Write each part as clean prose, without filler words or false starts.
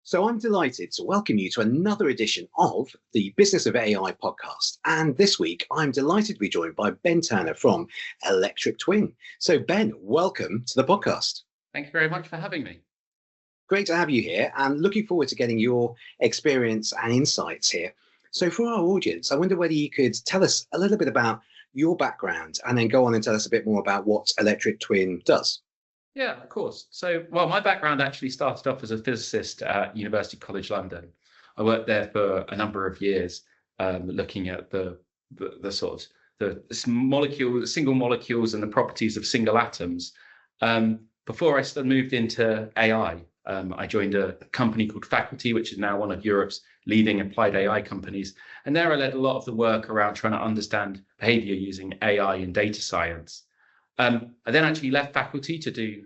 So I'm delighted to welcome you to another edition of the Business of AI podcast. And this week, I'm delighted to be joined by Ben Turner from Electric Twin. So Ben, welcome to the podcast. Thank you very much for having me. Great to have you here and looking forward to getting your experience and insights here. So for our audience, I wonder whether you could tell us a little bit about your background and then go on and tell us a bit more about what Electric Twin does. Yeah, of course. So, my background actually started off as a physicist at University College London. I worked there for a number of years, looking at the sort of single molecules and the properties of single atoms. Before I moved into AI, I joined a company called Faculty, which is now one of Europe's leading applied AI companies. And there I led a lot of the work around trying to understand behavior using AI and data science. I then actually left Faculty to do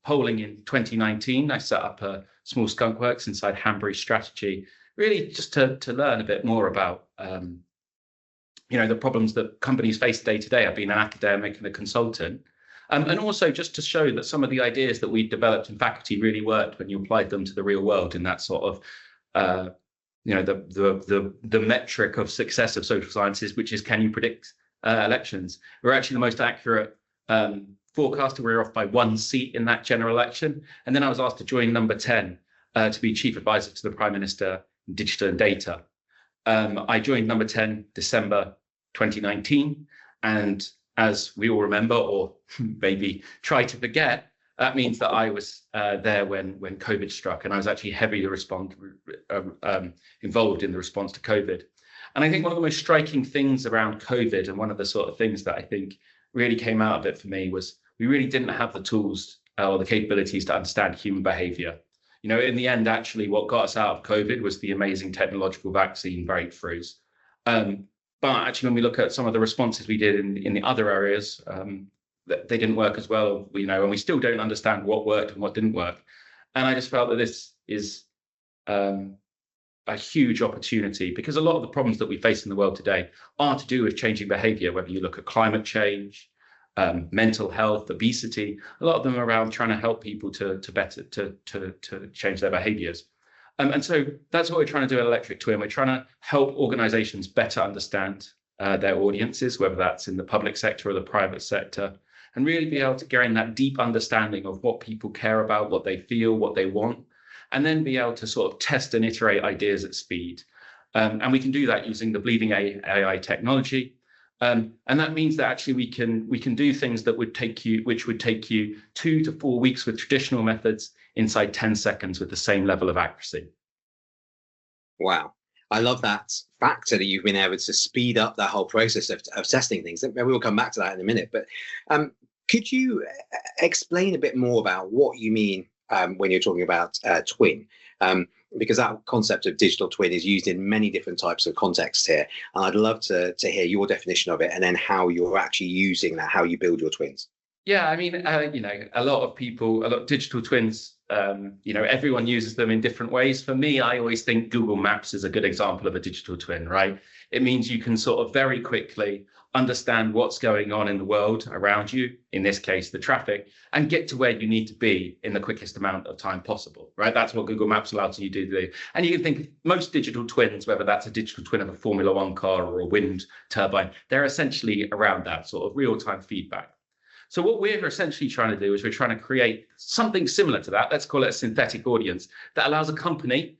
polling in 2019. I set up a small skunk works inside Hanbury Strategy, really just to learn a bit more about the problems that companies face day to day. I've been an academic and a consultant, and also just to show that some of the ideas that we developed in Faculty really worked when you applied them to the real world in that sort of the metric of success of social sciences, which is can you predict elections? We're actually the most accurate forecaster. We were off by one seat in that general election. And then I was asked to join No.10 to be chief advisor to the Prime Minister in digital and data. I joined No.10 December 2019. And as we all remember, or maybe try to forget, that means that I was there when COVID struck. And I was actually heavily involved in the response to COVID. And I think one of the most striking things around COVID, and one of the sort of things that I think really came out of it for me, was we really didn't have the tools or the capabilities to understand human behavior. In the end, actually, what got us out of COVID was the amazing technological vaccine breakthroughs. But actually, when we look at some of the responses we did in the other areas, they didn't work as well, and we still don't understand what worked and what didn't work. And I just felt that this is a huge opportunity, because a lot of the problems that we face in the world today are to do with changing behavior, whether you look at climate change, mental health, obesity. A lot of them are around trying to help people to change their behaviors. And so that's what we're trying to do at Electric Twin. We're trying to help organizations better understand their audiences, whether that's in the public sector or the private sector, and really be able to gain that deep understanding of what people care about, what they feel, what they want, and then be able to sort of test and iterate ideas at speed. And we can do that using the bleeding AI technology. And that means that actually we can do things that would take you 2 to 4 weeks with traditional methods inside 10 seconds with the same level of accuracy. Wow. I love that factor that you've been able to speed up that whole process of testing things. Maybe we'll come back to that in a minute. But could you explain a bit more about what you mean when you're talking about twin, because that concept of digital twin is used in many different types of contexts here. And I'd love to hear your definition of it and then how you're actually using that, how you build your twins. Yeah, I mean, a lot of digital twins, everyone uses them in different ways. For me, I always think Google Maps is a good example of a digital twin, right? It means you can sort of very quickly understand what's going on in the world around you, in this case, the traffic, and get to where you need to be in the quickest amount of time possible, right? That's what Google Maps allows you to do. And you can think most digital twins, whether that's a digital twin of a Formula One car or a wind turbine, they're essentially around that sort of real-time feedback. So what we're essentially trying to do is we're trying to create something similar to that. Let's call it a synthetic audience that allows a company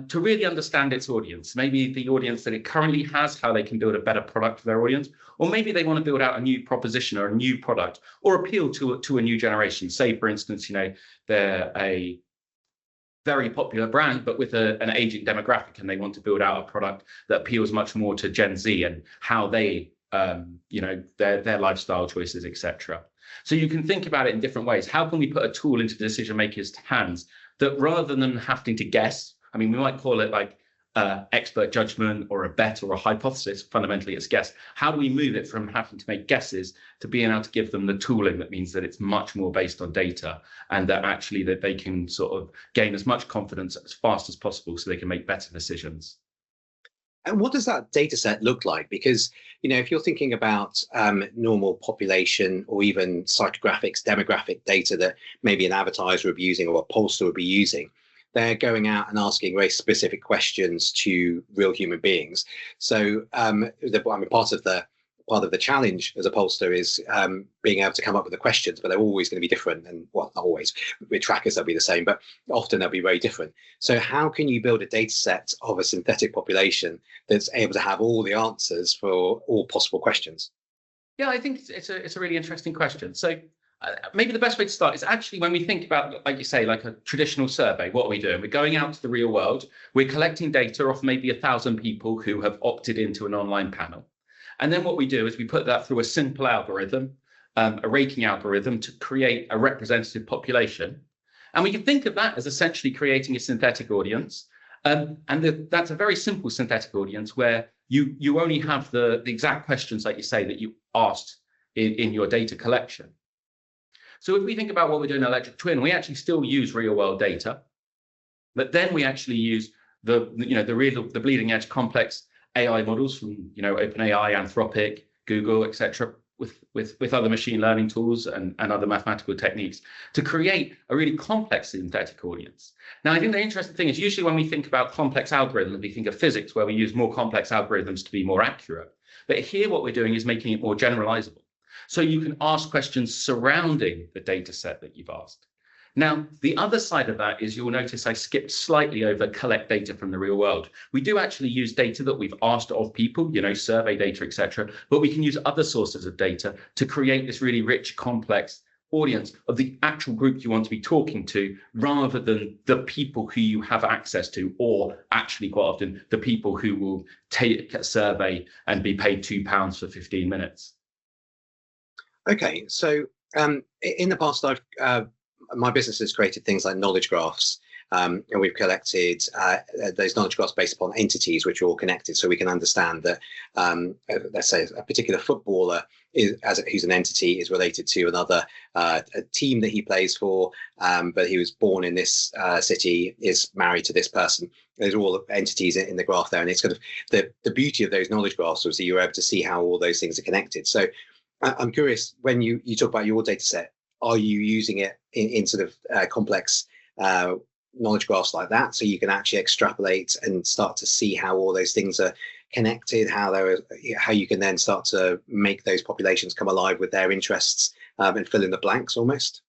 to really understand its audience, maybe the audience that it currently has, how they can build a better product for their audience, or maybe they want to build out a new proposition or a new product or appeal to a new generation. Say, for instance, they're a very popular brand, but with an aging demographic, and they want to build out a product that appeals much more to Gen Z and how they, their lifestyle choices, etc. So you can think about it in different ways. How can we put a tool into decision makers' hands that, rather than having to guess, I mean, we might call it like expert judgment or a bet or a hypothesis. Fundamentally, it's guess. How do we move it from having to make guesses to being able to give them the tooling that means that it's much more based on data, and that actually that they can sort of gain as much confidence as fast as possible so they can make better decisions? And what does that data set look like? Because, if you're thinking about normal population or even psychographics, demographic data that maybe an advertiser would be using or a pollster would be using, they're going out and asking very specific questions to real human beings. So part of the challenge as a pollster is being able to come up with the questions, but they're always going to be different. And well, not always. With trackers, they'll be the same, but often they'll be very different. So how can you build a data set of a synthetic population that's able to have all the answers for all possible questions? Yeah, I think it's a really interesting question. So maybe the best way to start is actually when we think about, like you say, like a traditional survey, what are we doing? We're going out to the real world. We're collecting data off maybe 1,000 people who have opted into an online panel. And then what we do is we put that through a simple algorithm, a raking algorithm, to create a representative population. And we can think of that as essentially creating a synthetic audience. That's a very simple synthetic audience where you only have the exact questions, like you say, that you asked in your data collection. So if we think about what we do in Electric Twin, we actually still use real world data, but then we actually use the bleeding edge complex AI models from OpenAI, Anthropic, Google, etc., with other machine learning tools and other mathematical techniques to create a really complex synthetic audience. Now, I think the interesting thing is usually when we think about complex algorithms, we think of physics where we use more complex algorithms to be more accurate. But here what we're doing is making it more generalizable. So you can ask questions surrounding the data set that you've asked. Now, the other side of that is you'll notice I skipped slightly over collect data from the real world. We do actually use data that we've asked of people, survey data, etc., but we can use other sources of data to create this really rich, complex audience of the actual group you want to be talking to, rather than the people who you have access to, or actually quite often the people who will take a survey and be paid £2 for 15 minutes. Okay, so in the past, my business has created things like knowledge graphs, and we've collected those knowledge graphs based upon entities which are all connected, so we can understand that, let's say, a particular footballer who's an entity is related to another a team that he plays for, but he was born in this city, is married to this person. There's all entities in the graph there, and it's kind of the beauty of those knowledge graphs was that you're able to see how all those things are connected. So I'm curious, when you talk about your data set, are you using it in sort of complex knowledge graphs like that, so you can actually extrapolate and start to see how all those things are connected, how you can then start to make those populations come alive with their interests, and fill in the blanks almost?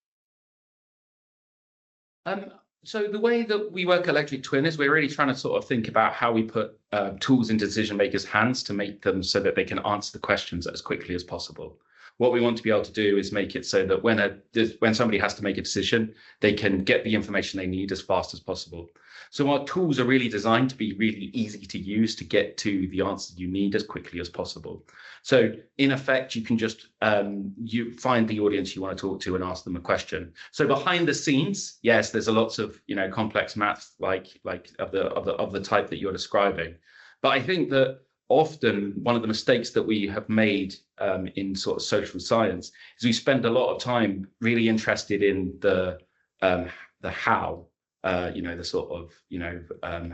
So the way that we work Electric Twin is we're really trying to sort of think about how we put tools into decision makers' hands to make them so that they can answer the questions as quickly as possible. What we want to be able to do is make it so that when somebody has to make a decision, they can get the information they need as fast as possible. So our tools are really designed to be really easy to use to get to the answers you need as quickly as possible. So in effect, you can just you find the audience you want to talk to and ask them a question. So behind the scenes, yes, there's a lots of complex maths like of the type that you're describing. But I think that often one of the mistakes that we have made in sort of social science is we spend a lot of time really interested in the how, the sort of,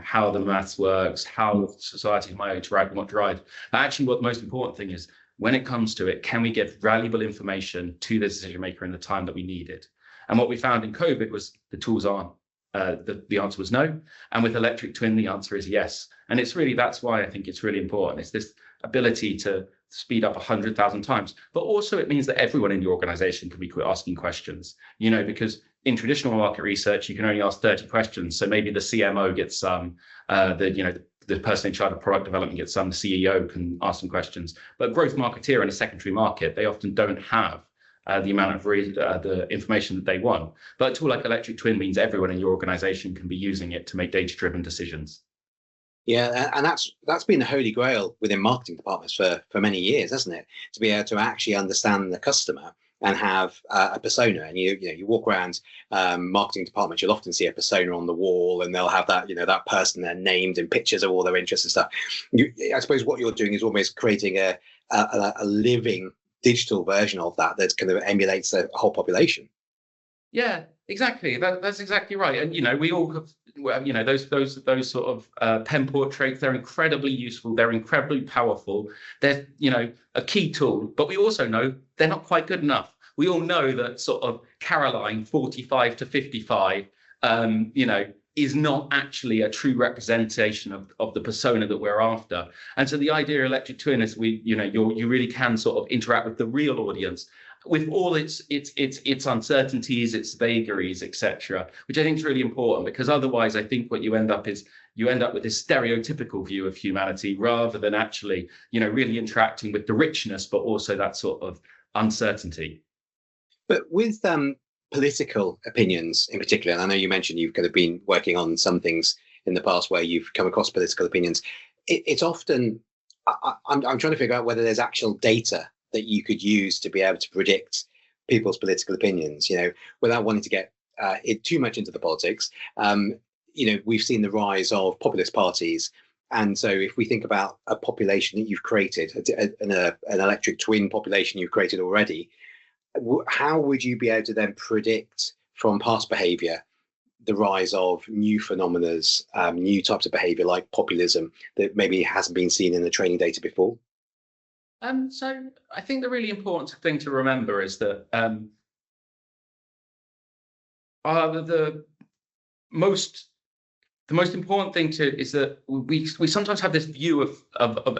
how the maths works, how society might interact and what drives. But actually, what the most important thing is, when it comes to it, can we get valuable information to the decision maker in the time that we need it? And what we found in COVID was the tools aren't. The answer was no. And with Electric Twin, the answer is yes. And it's really, that's why I think it's really important. It's this ability to speed up 100,000 times, but also it means that everyone in your organization can be asking questions, because in traditional market research, you can only ask 30 questions. So maybe the CMO gets some, the person in charge of product development gets some, the CEO can ask some questions, but growth marketeer in a secondary market, they often don't have the amount of the information that they want. But a tool like Electric Twin means everyone in your organization can be using it to make data-driven decisions. Yeah, and that's been the holy grail within marketing departments for many years, hasn't it? To be able to actually understand the customer and have a persona. And you walk around marketing departments, you'll often see a persona on the wall, and they'll have that that person there named and pictures of all their interests and stuff. I suppose what you're doing is almost creating a living digital version of that kind of emulates the whole population. Yeah, exactly. That's exactly right. And we all have those sort of pen portraits. They're incredibly useful. They're incredibly powerful. They're a key tool. But we also know they're not quite good enough. We all know that sort of Caroline, 45 to 55, is not actually a true representation of the persona that we're after. And so the idea of electric twin is you really can sort of interact with the real audience with all its uncertainties, its vagaries, etc., which I think is really important, because otherwise I think what you end up with this stereotypical view of humanity rather than actually, really interacting with the richness, but also that sort of uncertainty. But with political opinions in particular, and I know you mentioned you've kind of been working on some things in the past where you've come across political opinions, it's often, I'm trying to figure out whether there's actual data that you could use to be able to predict people's political opinions, without wanting to get too much into the politics. We've seen the rise of populist parties. And so if we think about a population that you've created, an electric twin population you've created already, how would you be able to then predict from past behavior the rise of new phenomena, new types of behavior like populism that maybe hasn't been seen in the training data before? So I think the really important thing to remember is that the most important thing is that we sometimes have this view of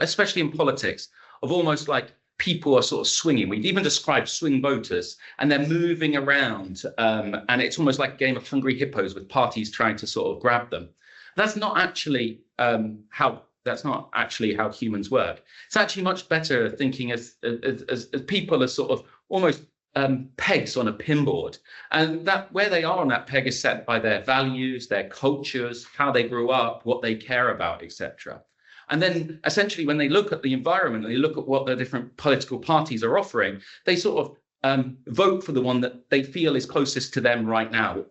especially in politics, of almost like people are sort of swinging. We've even described swing voters, and they're moving around, and it's almost like a game of hungry hippos with parties trying to sort of grab them. That's not actually how humans work. It's actually much better thinking as people as sort of almost pegs on a pinboard, and that where they are on that peg is set by their values, their cultures, how they grew up, what they care about, etc. And then essentially when they look at the environment and they look at what the different political parties are offering, they sort of vote for the one that they feel is closest to them right now.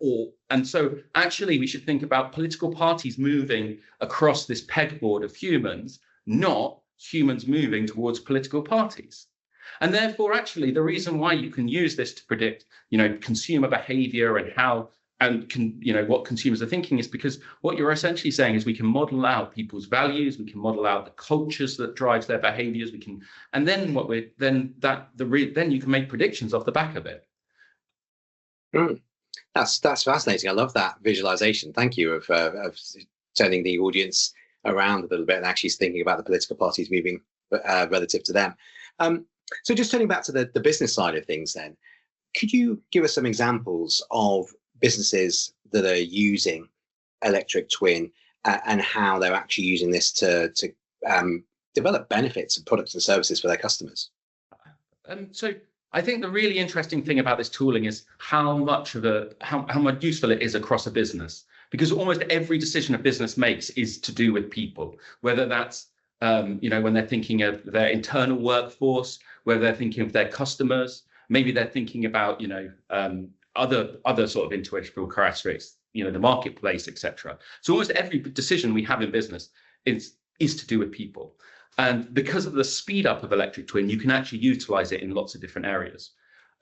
And so actually we should think about political parties moving across this pegboard of humans, not humans moving towards political parties. And therefore, actually, the reason why you can use this to predict, consumer behavior and what consumers are thinking is because what you're essentially saying is we can model out people's values, we can model out the cultures that drives their behaviors, and then then you can make predictions off the back of it. That's fascinating. I love that visualization. Thank you of turning the audience around a little bit and actually thinking about the political parties moving relative to them. So just turning back to the business side of things then, could you give us some examples of businesses that are using electric twin and how they're actually using this to develop benefits and products and services for their customers? So I think the really interesting thing about this tooling is how much useful it is across a business, because almost every decision a business makes is to do with people, whether that's when they're thinking of their internal workforce, whether they're thinking of their customers, maybe they're thinking about other sort of intellectual characteristics, the marketplace, etc. So almost every decision we have in business is to do with people. And because of the speed up of electric twin, you can actually utilize it in lots of different areas.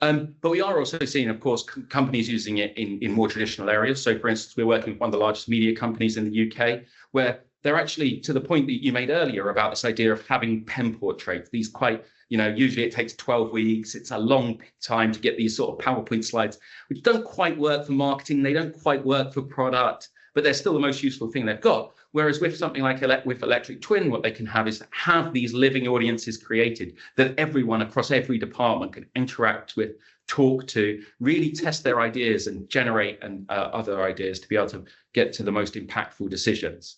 But we are also seeing, of course, companies using it in more traditional areas. So, for instance, we're working with one of the largest media companies in the UK, where they're actually, to the point that you made earlier about this idea of having pen portraits, these quite, usually it takes 12 weeks. It's a long time to get these sort of PowerPoint slides, which don't quite work for marketing. They don't quite work for product, but they're still the most useful thing they've got. Whereas with something like with electric twin, what they can have is have these living audiences created that everyone across every department can interact with, talk to, really test their ideas and generate other ideas to be able to get to the most impactful decisions.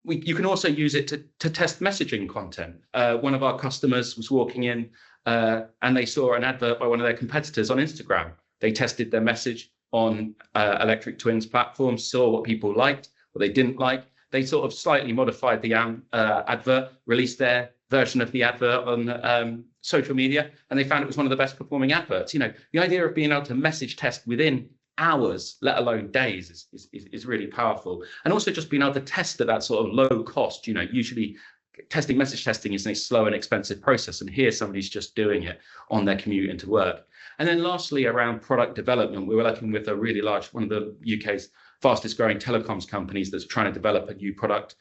You can also use it to test messaging content. One of our customers was walking in and they saw an advert by one of their competitors on Instagram. They tested their message on Electric Twin's platform, saw what people liked, what they didn't like. They sort of slightly modified the advert, released their version of the advert on social media, and they found it was one of the best performing adverts. The idea of being able to message test within hours, let alone days, is really powerful. And also just being able to test at that sort of low cost. Usually message testing is a slow and expensive process, and here somebody's just doing it on their commute into work. And then lastly, around product development, we were working with a really large, one of the UK's fastest growing telecoms companies that's trying to develop a new product.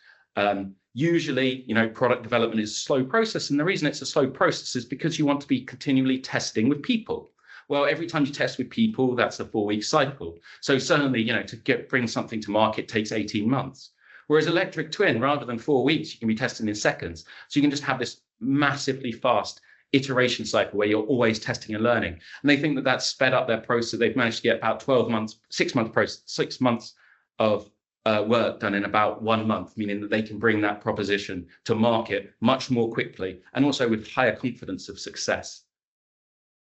Usually, product development is a slow process, and the reason it's a slow process is because you want to be continually testing with people. Well, every time you test with people, that's a 4-week cycle. So certainly, to bring something to market takes 18 months. Whereas electric twin, rather than 4 weeks, you can be testing in seconds. So you can just have this massively fast iteration cycle where you're always testing and learning. And they think that that's sped up their process. They've managed to get about 12 months, 6 month process, 6 months of work done in about 1 month, meaning that they can bring that proposition to market much more quickly and also with higher confidence of success.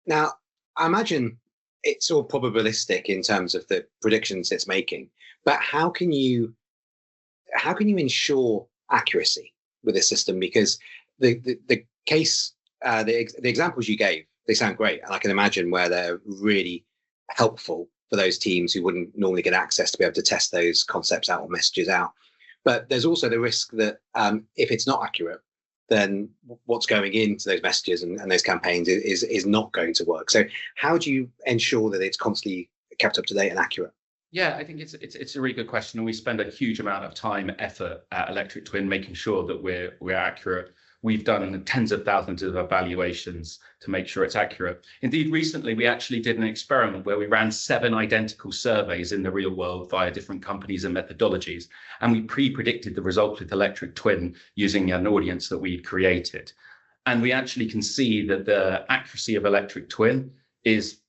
Now, I imagine it's all probabilistic in terms of the predictions it's making, but how can you ensure accuracy with this system? Because the case, the examples you gave, they sound great, and I can imagine where they're really helpful for those teams who wouldn't normally get access to be able to test those concepts out or messages out. But there's also the risk that if it's not accurate, then what's going into those messages and those campaigns is not going to work. So how do you ensure that it's constantly kept up to date and accurate? Yeah, I think it's a really good question, and we spend a huge amount of time, effort at Electric Twin making sure that we're accurate. We've done tens of thousands of evaluations to make sure it's accurate. Indeed, recently we actually did an experiment where we ran 7 identical surveys in the real world via different companies and methodologies, and we pre-predicted the results with Electric Twin using an audience that we'd created. And we actually can see that the accuracy of Electric Twin is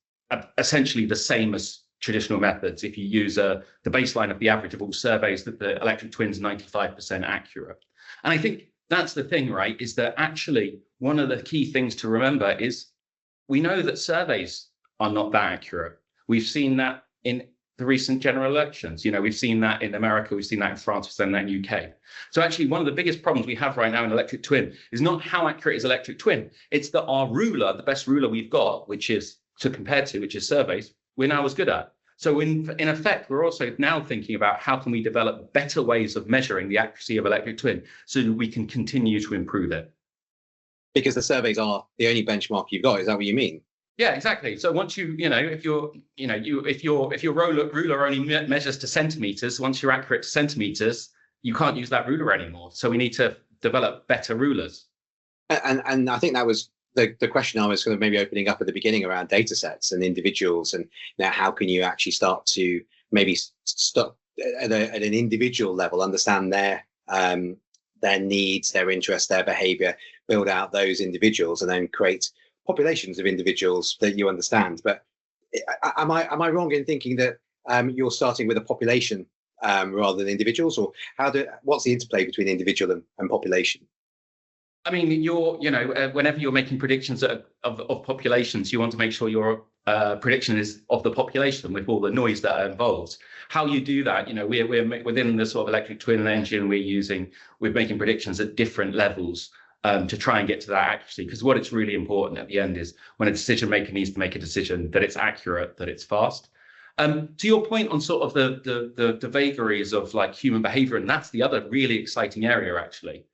essentially the same as traditional methods. If you use the baseline of the average of all surveys, that the Electric Twin's 95% accurate. And I think that's the thing, right? Is that actually one of the key things to remember is we know that surveys are not that accurate. We've seen that in the recent general elections. We've seen that in America, we've seen that in France, we've seen that in the UK. So actually one of the biggest problems we have right now in Electric Twin is not how accurate is Electric Twin. It's that our ruler, the best ruler we've got, which is surveys, we're now as good at. So in effect, we're also now thinking about how can we develop better ways of measuring the accuracy of Electric Twin so that we can continue to improve it. Because the surveys are the only benchmark you've got. Is that what you mean? Yeah, exactly. So once if your ruler only measures to centimeters, once you're accurate to centimeters, you can't use that ruler anymore. So we need to develop better rulers. And I think that was the question I was kind of maybe opening up at the beginning around data sets and individuals, and now how can you actually start to maybe stop at an individual level, understand their needs, their interests, their behavior, build out those individuals, and then create populations of individuals that you understand. But am I wrong in thinking that you're starting with a population rather than individuals, or what's the interplay between individual and population? I mean, whenever you're making predictions of populations, you want to make sure your prediction is of the population with all the noise that are involved. How you do that, we're within the sort of Electric Twin engine we're making predictions at different levels to try and get to that accuracy. Because what it's really important at the end is when a decision maker needs to make a decision, that it's accurate, that it's fast. To your point on sort of the vagaries of like human behavior, and that's the other really exciting area actually.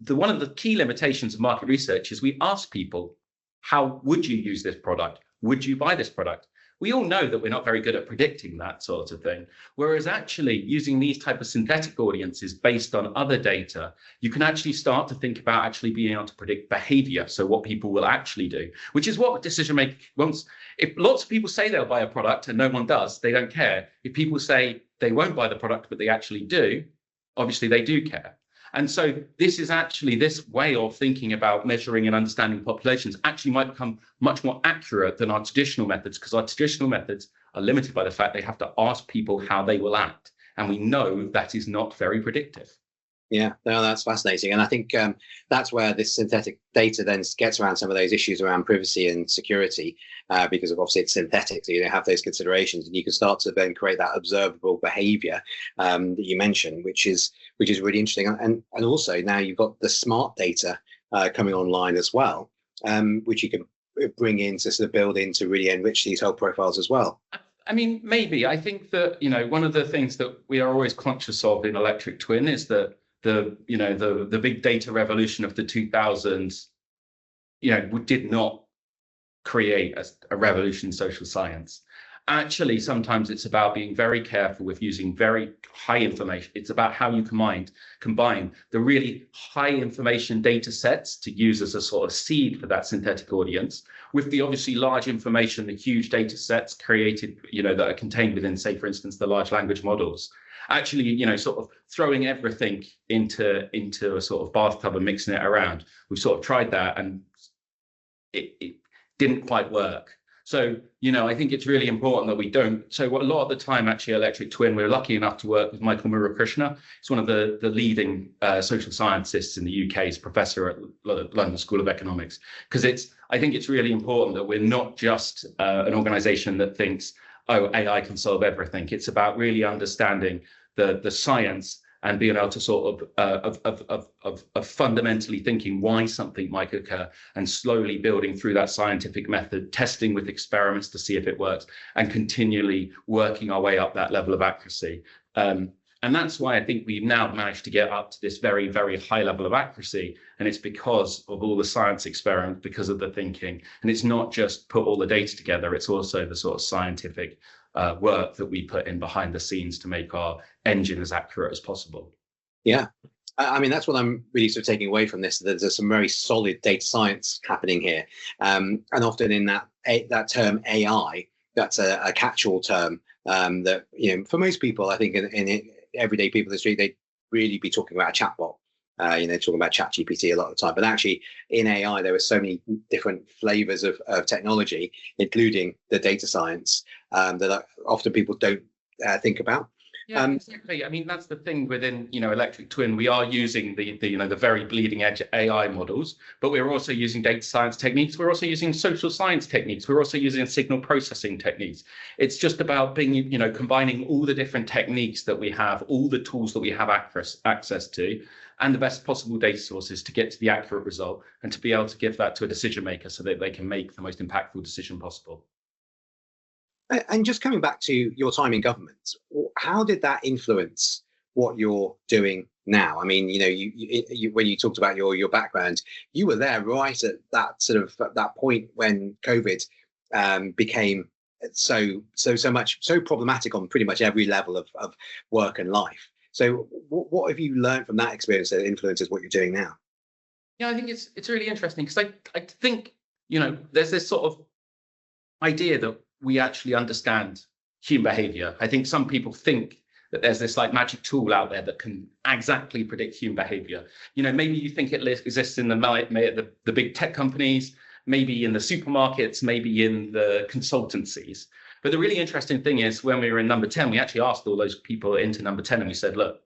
One of the key limitations of market research is we ask people, how would you use this product? Would you buy this product? We all know that we're not very good at predicting that sort of thing. Whereas actually using these type of synthetic audiences based on other data, you can actually start to think about actually being able to predict behavior. So what people will actually do, which is what decision maker wants. If lots of people say they'll buy a product and no one does, they don't care. If people say they won't buy the product, but they actually do, obviously they do care. And so this way of thinking about measuring and understanding populations actually might become much more accurate than our traditional methods, because our traditional methods are limited by the fact they have to ask people how they will act. And we know that is not very predictive. Yeah, no, that's fascinating. And I think that's where this synthetic data then gets around some of those issues around privacy and security, because of obviously it's synthetic, so you don't have those considerations, and you can start to then create that observable behavior that you mentioned, which is really interesting. And also now you've got the smart data coming online as well, which you can bring in to sort of build in to really enrich these whole profiles as well. I mean, maybe. I think that, one of the things that we are always conscious of in Electric Twin is that the big data revolution of the 2000s, did not create a revolution in social science. Actually, sometimes it's about being very careful with using very high information. It's about how you combine the really high information data sets to use as a sort of seed for that synthetic audience with the obviously large information, the huge data sets created, that are contained within, say, for instance, the large language models. Actually, sort of throwing everything into a sort of bathtub and mixing it around. We've sort of tried that and it didn't quite work. So, I think it's really important that we don't. So a lot of the time, actually, Electric Twin, we're lucky enough to work with Michael Murakrishna. He's one of the leading social scientists in the UK. He's professor at London School of Economics. Because I think it's really important that we're not just an organization that thinks, oh, AI can solve everything. It's about really understanding the science and being able to sort of fundamentally thinking why something might occur and slowly building through that scientific method, testing with experiments to see if it works, and continually working our way up that level of accuracy. And that's why I think we've now managed to get up to this very, very high level of accuracy. And it's because of all the science experiments, because of the thinking. And it's not just put all the data together, it's also the sort of scientific work that we put in behind the scenes to make our engine as accurate as possible. Yeah. I mean, that's what I'm really sort of taking away from this. There's some very solid data science happening here. And often in that term AI, that's a catch-all term that, for most people, I think in everyday people in the street, they'd really be talking about a chatbot. Talking about ChatGPT a lot of the time, but actually in AI, there are so many different flavors of technology, including the data science, that often people don't think about. Yeah, exactly. I mean, that's the thing within, Electric Twin. We are using the very bleeding edge AI models, but we're also using data science techniques. We're also using social science techniques. We're also using signal processing techniques. It's just about being, combining all the different techniques that we have, all the tools that we have access to, and the best possible data sources to get to the accurate result and to be able to give that to a decision maker so that they can make the most impactful decision possible. And just coming back to your time in government, how did that influence what you're doing now? I mean, you when you talked about your background, you were there right at that sort of that point when COVID became so problematic on pretty much every level of work and life. So what have you learned from that experience that influences what you're doing now? Yeah, I think it's really interesting because I think, there's this sort of idea that we actually understand human behavior. I think some people think that there's this like magic tool out there that can exactly predict human behavior. Maybe you think it exists in the big tech companies, maybe in the supermarkets, maybe in the consultancies. But the really interesting thing is when we were in No.10, we actually asked all those people into No.10 and we said, look,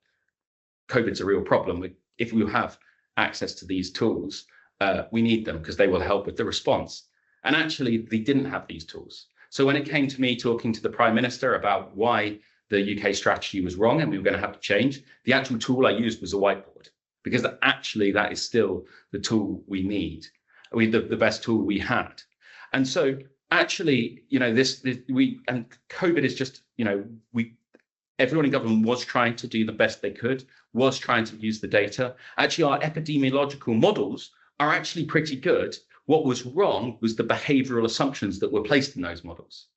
COVID's a real problem. If we have access to these tools, we need them because they will help with the response. And actually, they didn't have these tools. So when it came to me talking to the Prime Minister about why the UK strategy was wrong and we were going to have to change, the actual tool I used was a whiteboard, because actually that is still the tool we need, the best tool we had. And so actually, and COVID is just, everyone in government was trying to do the best they could, was trying to use the data. Actually, our epidemiological models are actually pretty good. What was wrong was the behavioural assumptions that were placed in those models.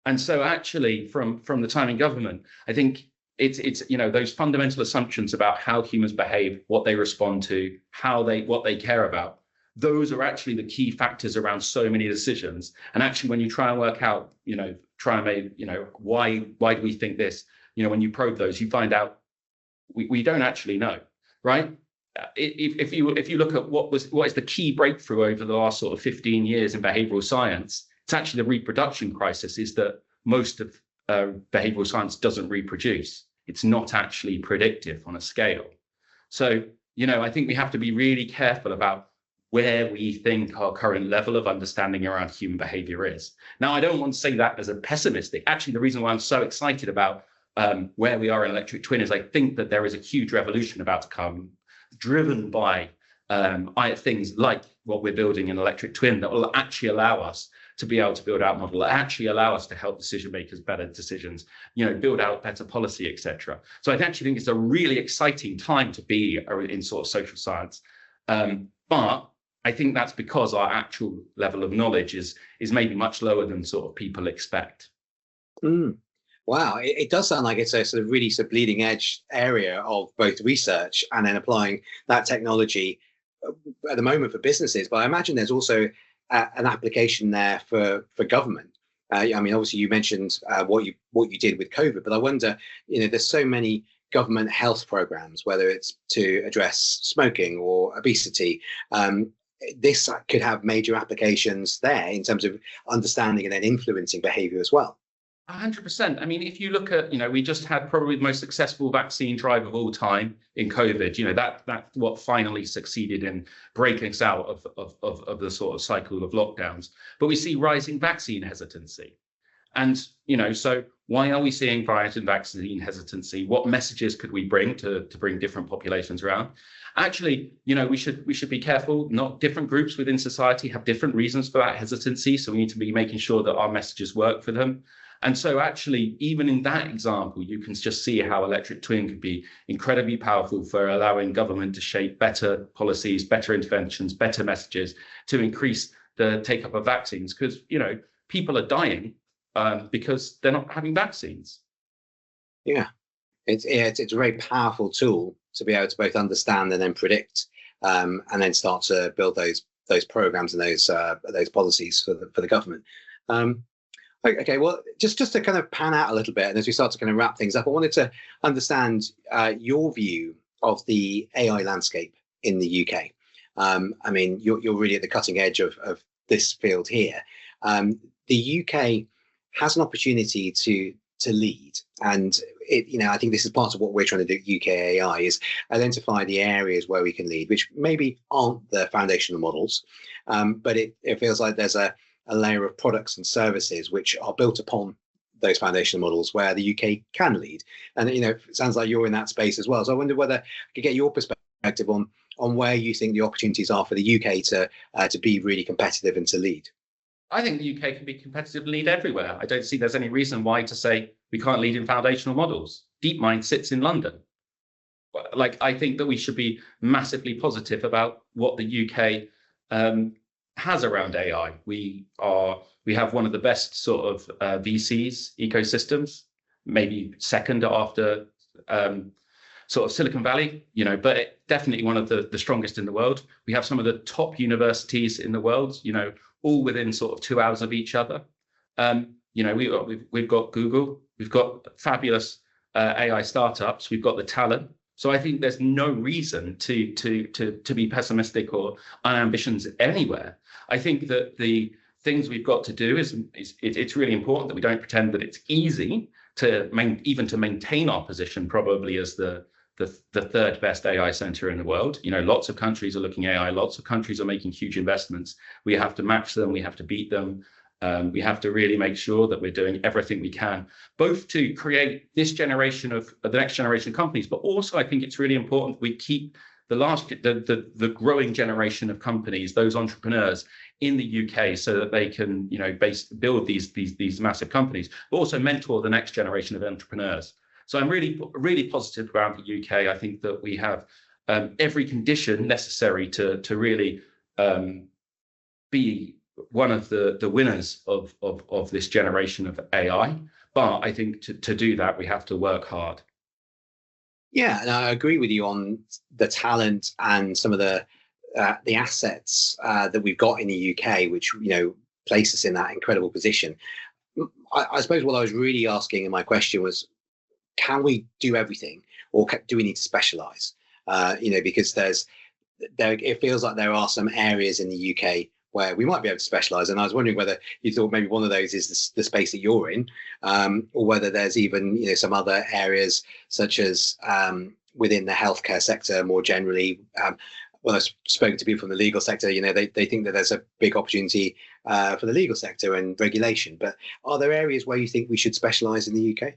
And so actually from the time in government, I think it's those fundamental assumptions about how humans behave, what they respond to, what they care about. Those are actually the key factors around so many decisions. And actually, when you try and work out, why do we think this? When you probe those, you find out we don't actually know, right? If you look at what is the key breakthrough over the last sort of 15 years in behavioral science, it's actually the reproduction crisis. Is that most of behavioral science doesn't reproduce. It's not actually predictive on a scale. So I think we have to be really careful about where we think our current level of understanding around human behavior is. Now, I don't want to say that as a pessimistic. Actually, the reason why I'm so excited about where we are in Electric Twin is I think that there is a huge revolution about to come, driven by things like what we're building in Electric Twin that will actually allow us to be able to build out model, actually allow us to help decision makers better decisions, build out better policy, etc. So I actually think it's a really exciting time to be in sort of social science. But I think that's because our actual level of knowledge is maybe much lower than sort of people expect. Mm. Wow, it does sound like it's a sort of really sort of bleeding edge area of both research and then applying that technology at the moment for businesses. But I imagine there's also an application there for government. I mean, obviously, you mentioned what you did with COVID, but I wonder, there's so many government health programs, whether it's to address smoking or obesity. This could have major applications there in terms of understanding and then influencing behavior as well. 100%. I mean, if you look at, we just had probably the most successful vaccine drive of all time in COVID. That's what finally succeeded in breaking us out of the sort of cycle of lockdowns. But we see rising vaccine hesitancy. And, so why are we seeing rising vaccine hesitancy? What messages could we bring to bring different populations around? Actually, we should be careful. Not different groups within society have different reasons for that hesitancy. So we need to be making sure that our messages work for them. And so actually, even in that example, you can just see how electric twin could be incredibly powerful for allowing government to shape better policies, better interventions, better messages to increase the take up of vaccines. Because, people are dying because they're not having vaccines. Yeah, it's a very powerful tool to be able to both understand and then predict, and then start to build those programs and those policies for the government. Okay, well, just to kind of pan out a little bit, and as we start to kind of wrap things up, I wanted to understand your view of the AI landscape in the UK. I mean, you're really at the cutting edge of this field here. The UK has an opportunity to lead, and I think this is part of what we're trying to do at UK AI is identify the areas where we can lead, which maybe aren't the foundational models, but it feels like there's a layer of products and services which are built upon those foundational models where the UK can lead. And it sounds like you're in that space as well. So I wonder whether I could get your perspective on where you think the opportunities are for the UK to be really competitive and to lead. I think the UK can be competitive and lead everywhere. I don't see there's any reason why to say we can't lead in foundational models. DeepMind sits in London. I think that we should be massively positive about what the UK has around AI. We have one of the best sort of VCs ecosystems, maybe second after sort of Silicon Valley, but definitely one of the strongest in the world. We have some of the top universities in the world, all within sort of 2 hours of each other. We've got Google, we've got fabulous AI startups, we've got the talent. So I think there's no reason to be pessimistic or unambitious anywhere. I think that the things we've got to do is it's really important that we don't pretend that it's easy to maintain our position probably as the third best AI center in the world. Lots of countries are looking at AI, lots of countries are making huge investments. We have to match them, we have to beat them. We have to really make sure that we're doing everything we can, both to create this generation of the next generation of companies, but also I think it's really important we keep the growing generation of companies, those entrepreneurs in the UK, so that they can build these massive companies, but also mentor the next generation of entrepreneurs. So I'm really positive around the UK. I think that we have every condition necessary to really be one of the winners of this generation of AI. But I think to do that, we have to work hard. Yeah, and I agree with you on the talent and some of the assets that we've got in the UK, which place us in that incredible position. I suppose what I was really asking in my question was, can we do everything, or do we need to specialize? Because it feels like there are some areas in the UK where we might be able to specialize. And I was wondering whether you thought maybe one of those is the space that you're in, or whether there's even some other areas such as within the healthcare sector more generally. When I've spoken to people from the legal sector, they think that there's a big opportunity for the legal sector and regulation. But are there areas where you think we should specialize in the UK?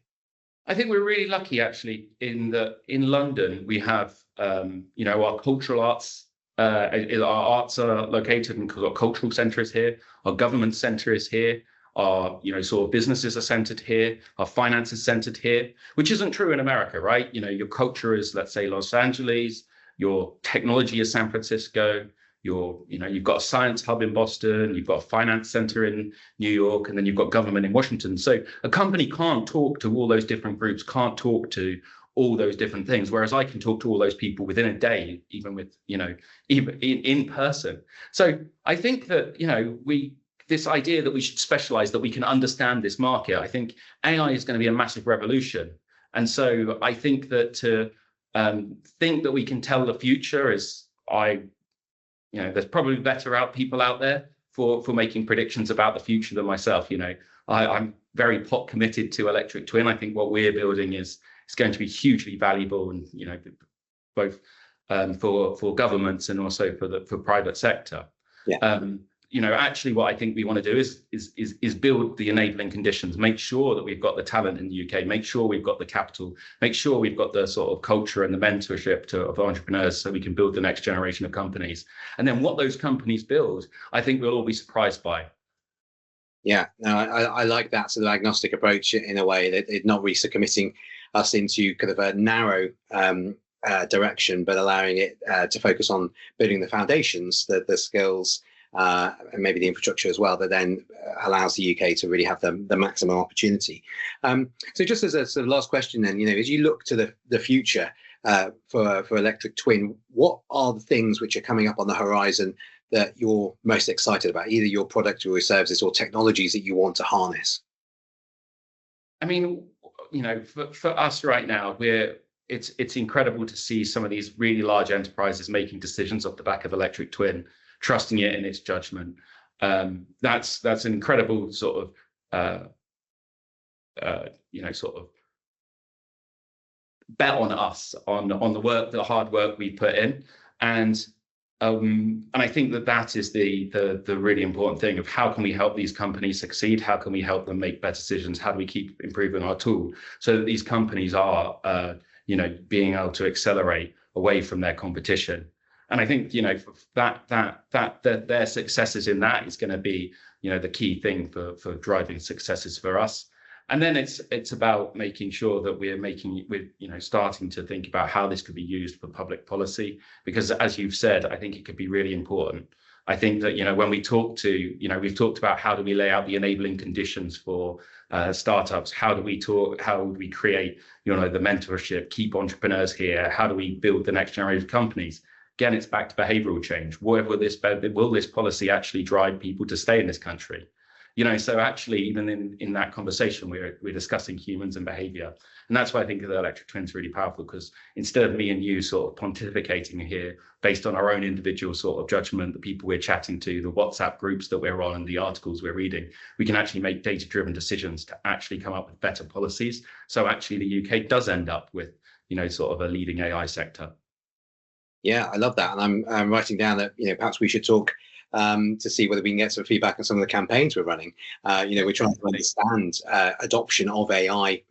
I think we're really lucky, actually, in London we have, our cultural arts. Our arts are located, and our cultural centre is here. Our government centre is here. Our, sort of businesses are centred here. Our finance is centred here, which isn't true in America, right? Your culture is, let's say, Los Angeles. Your technology is San Francisco. you've got a science hub in Boston, you've got a finance center in New York, and then you've got government in Washington. So a company can't talk to all those different groups, can't talk to all those different things, whereas I can talk to all those people within a day, even with, even in person. So I think that, this idea that we should specialize, that we can understand this market, I think AI is going to be a massive revolution. And so I think that to think that we can tell the future is, there's probably better people out there for making predictions about the future than myself. I'm very pot committed to electric twin. I think what we're building is going to be hugely valuable, and both for governments and also for private sector. Yeah. Actually what I think we want to do is build the enabling conditions, make sure that we've got the talent in the UK, make sure we've got the capital, make sure we've got the sort of culture and the mentorship of entrepreneurs, so we can build the next generation of companies. And then what those companies build, I think we'll all be surprised by. Yeah, no, I like that sort of agnostic approach in a way, that it's not really so committing us into kind of a narrow direction, but allowing it to focus on building the foundations, the skills, and maybe the infrastructure as well, that then allows the UK to really have the maximum opportunity. So just as a sort of last question then, as you look to the future for electric twin, what are the things which are coming up on the horizon that you're most excited about, either your product or your services or technologies that you want to harness? I mean, for us right now, it's incredible to see some of these really large enterprises making decisions off the back of electric twin, trusting it in its judgment. That's an incredible sort of sort of bet on us, on the hard work we put in, and I think that is the really important thing of how can we help these companies succeed? How can we help them make better decisions? How do we keep improving our tool so that these companies are being able to accelerate away from their competition? And I think that their successes in that is going to be the key thing for driving successes for us. And then it's about making sure that we're starting to think about how this could be used for public policy, because as you've said, I think it could be really important. I think that when we talk to we've talked about how do we lay out the enabling conditions for startups, how do we create the mentorship, keep entrepreneurs here, how do we build the next generation of companies? Again, it's back to behavioral change. Will this policy actually drive people to stay in this country? So actually, even in that conversation, we're discussing humans and behavior. And that's why I think the electric twin is really powerful, because instead of me and you sort of pontificating here based on our own individual sort of judgment, the people we're chatting to, the WhatsApp groups that we're on and the articles we're reading, we can actually make data-driven decisions to actually come up with better policies. So actually the UK does end up with, sort of a leading AI sector. Yeah, I love that. And I'm writing down that, perhaps we should talk to see whether we can get some feedback on some of the campaigns we're running. We're trying to understand adoption of AI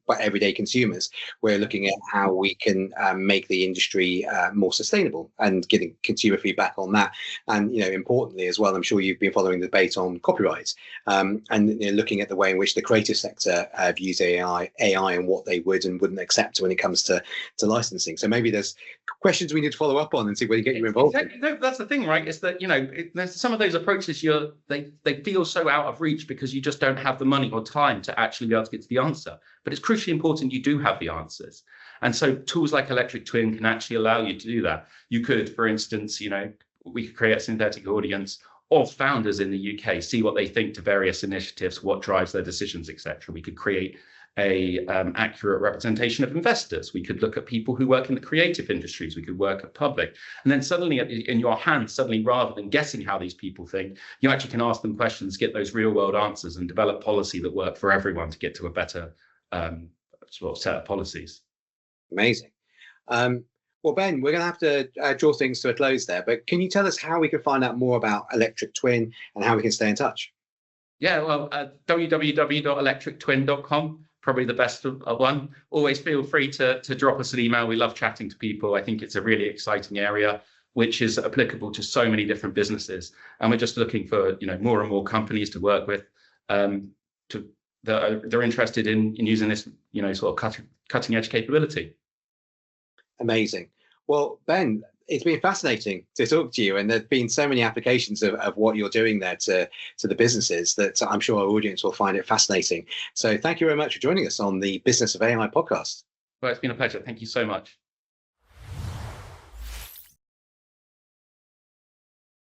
by everyday consumers. We're looking at how we can make the industry more sustainable and getting consumer feedback on that. And importantly as well, I'm sure you've been following the debate on copyright, and looking at the way in which the creative sector views AI and what they would and wouldn't accept when it comes to licensing. So maybe there's questions we need to follow up on and see where you get you involved. Exactly. No, that's the thing, right? Is that there's some of those approaches they feel so out of reach because you just don't have the money or time to actually be able to get to the answer. But it's crucially important you do have the answers. And so tools like electric twin can actually allow you to do that. You could, for instance, we could create a synthetic audience of founders in the UK, see what they think to various initiatives, what drives their decisions, etc. We could create a accurate representation of investors. We could look at people who work in the creative industries. We could work at public. And then suddenly in your hands, rather than guessing how these people think, you actually can ask them questions, get those real world answers, and develop policy that work for everyone to get to a better sort of set of policies. Amazing. Well, Ben, we're going to have to draw things to a close there, but can you tell us how we can find out more about electric twin and how we can stay in touch? Yeah, well, www.electrictwin.com, probably the best one. Always feel free to drop us an email. We love chatting to people. I think it's a really exciting area which is applicable to so many different businesses, and we're just looking for more and more companies to work with they're interested in using this sort of cutting edge capability. Amazing. Well, Ben, it's been fascinating to talk to you, and there've been so many applications of what you're doing there to the businesses that I'm sure our audience will find it fascinating. So thank you very much for joining us on the Business of AI podcast. Well, it's been a pleasure. Thank you so much.